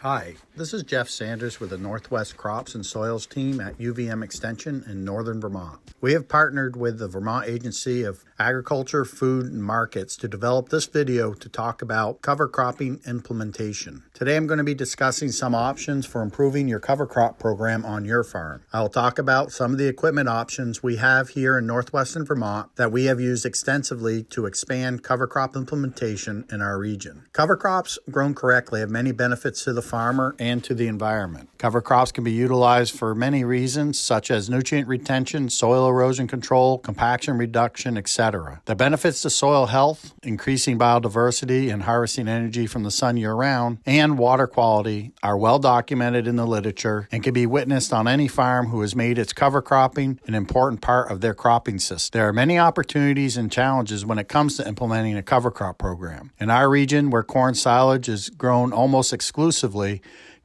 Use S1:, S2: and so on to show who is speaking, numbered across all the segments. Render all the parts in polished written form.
S1: Hi, this is Jeff Sanders with the Northwest Crops and Soils team at UVM Extension in northern Vermont. We have partnered with the Vermont Agency of Agriculture, Food, and Markets to develop this video to talk about cover cropping implementation. Today I'm going to be discussing some options for improving your cover crop program on your farm. I will talk about some of the equipment options we have here in northwestern Vermont that we have used extensively to expand cover crop implementation in our region. Cover crops grown correctly have many benefits to the farmer and to the environment. Cover crops can be utilized for many reasons, such as nutrient retention, soil erosion control, compaction reduction, etc. The benefits to soil health, increasing biodiversity and harvesting energy from the sun year-round, and water quality are well documented in the literature and can be witnessed on any farm who has made its cover cropping an important part of their cropping system. There are many opportunities and challenges when it comes to implementing a cover crop program. In our region, where corn silage is grown almost exclusively,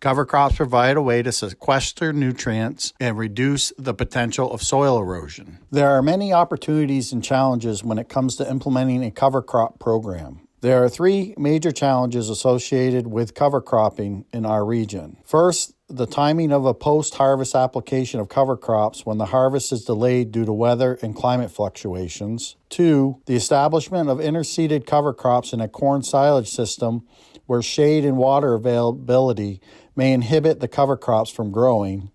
S1: cover crops provide a way to sequester nutrients and reduce the potential of soil erosion. There are many opportunities and challenges when it comes to implementing a cover crop program. There are three major challenges associated with cover cropping in our region. First, the timing of a post-harvest application of cover crops when the harvest is delayed due to weather and climate fluctuations. Two, the establishment of interseeded cover crops in a corn silage system where shade and water availability may inhibit the cover crops from growing.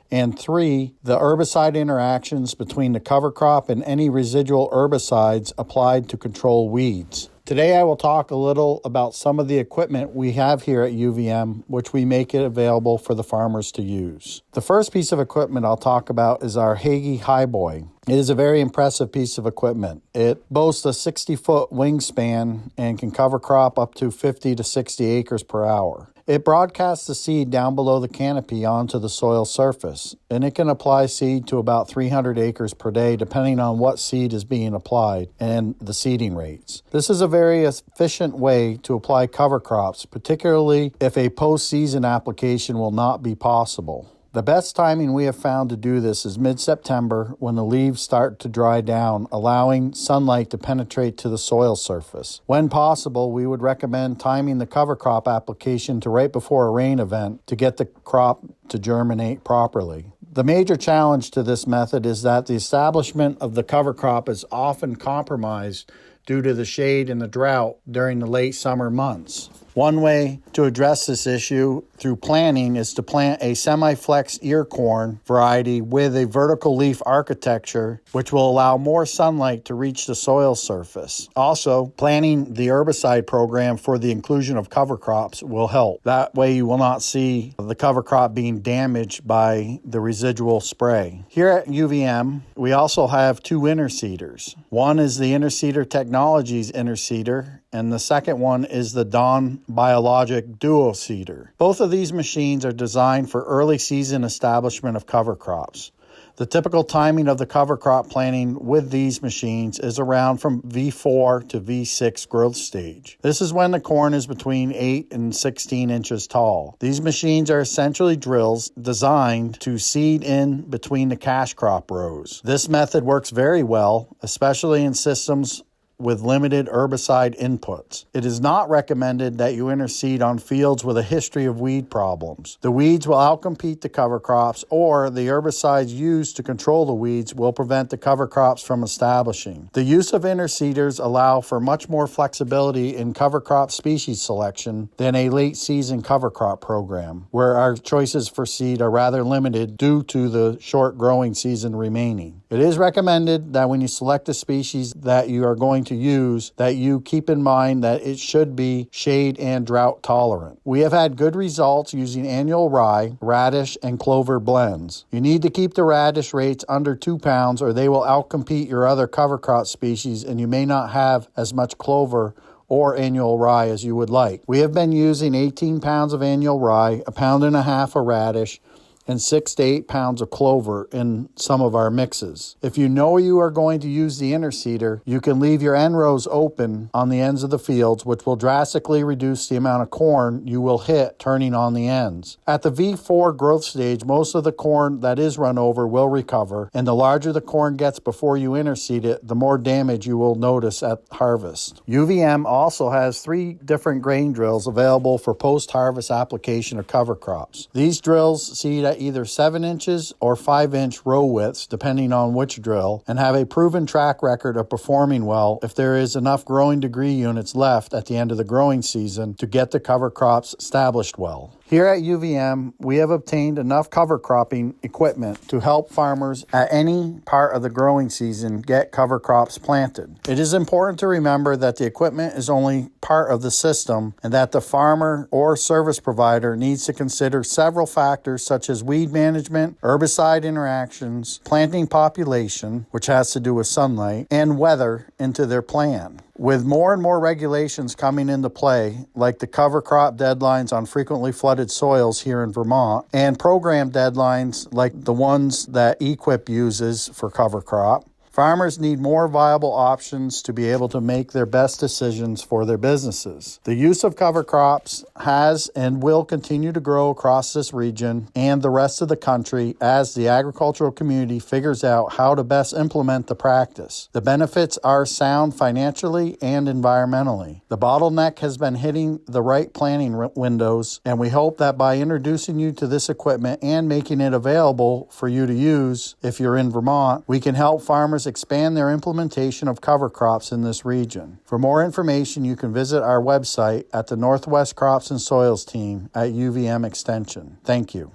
S1: And three, the herbicide interactions between the cover crop and any residual herbicides applied to control weeds. Today I will talk a little about some of the equipment we have here at UVM, which we make it available for the farmers to use. The first piece of equipment I'll talk about is our Hagee Highboy. It is a very impressive piece of equipment. It boasts a 60-foot wingspan and can cover crop up to 50 to 60 acres per hour. It broadcasts the seed down below the canopy onto the soil surface, and it can apply seed to about 300 acres per day depending on what seed is being applied and the seeding rates. This is a very efficient way to apply cover crops, particularly if a post-season application will not be possible. The best timing we have found to do this is mid-September when the leaves start to dry down, allowing sunlight to penetrate to the soil surface. When possible, we would recommend timing the cover crop application to right before a rain event to get the crop to germinate properly. The major challenge to this method is that the establishment of the cover crop is often compromised due to the shade and the drought during the late summer months. One way to address this issue through planting is to plant a semi-flex ear corn variety with a vertical leaf architecture, which will allow more sunlight to reach the soil surface. Also, planting the herbicide program for the inclusion of cover crops will help. That way you will not see the cover crop being damaged by the residual spray. Here at UVM, we also have two interseeders. One is the Interseeder Technologies interseeder, and the second one is the Dawn Biologic Duo Seeder. Both of these machines are designed for early season establishment of cover crops. The typical timing of the cover crop planting with these machines is around from V4 to V6 growth stage. This is when the corn is between 8 and 16 inches tall. These machines are essentially drills designed to seed in between the cash crop rows. This method works very well, especially in systems with limited herbicide inputs. It is not recommended that you interseed on fields with a history of weed problems. The weeds will outcompete the cover crops, or the herbicides used to control the weeds will prevent the cover crops from establishing. The use of interseeders allow for much more flexibility in cover crop species selection than a late season cover crop program, where our choices for seed are rather limited due to the short growing season remaining. It is recommended that when you select a species that you are going to use, that you keep in mind that it should be shade and drought tolerant. We have had good results using annual rye, radish, and clover blends. You need to keep the radish rates under 2 pounds or they will outcompete your other cover crop species and you may not have as much clover or annual rye as you would like. We have been using 18 pounds of annual rye, 1.5 pounds of radish, and 6 to 8 pounds of clover in some of our mixes. If you know you are going to use the interseeder, you can leave your end rows open on the ends of the fields, which will drastically reduce the amount of corn you will hit turning on the ends. At the V4 growth stage, most of the corn that is run over will recover, and the larger the corn gets before you interseed it, the more damage you will notice at harvest. UVM also has 3 different grain drills available for post-harvest application of cover crops. These drills seed at either 7 inches or 5-inch row widths, depending on which drill, and have a proven track record of performing well if there is enough growing degree units left at the end of the growing season to get the cover crops established well. Here at UVM, we have obtained enough cover cropping equipment to help farmers at any part of the growing season get cover crops planted. It is important to remember that the equipment is only part of the system and that the farmer or service provider needs to consider several factors such as weed management, herbicide interactions, planting population, which has to do with sunlight, and weather into their plan. With more and more regulations coming into play, like the cover crop deadlines on frequently flooded soils here in Vermont, and program deadlines like the ones that EQIP uses for cover crop, farmers need more viable options to be able to make their best decisions for their businesses. The use of cover crops has and will continue to grow across this region and the rest of the country as the agricultural community figures out how to best implement the practice. The benefits are sound financially and environmentally. The bottleneck has been hitting the right planning windows, and we hope that by introducing you to this equipment and making it available for you to use if you're in Vermont, we can help farmers expand their implementation of cover crops in this region. For more information, you can visit our website at the Northwest Crops and Soils team at UVM Extension. Thank you.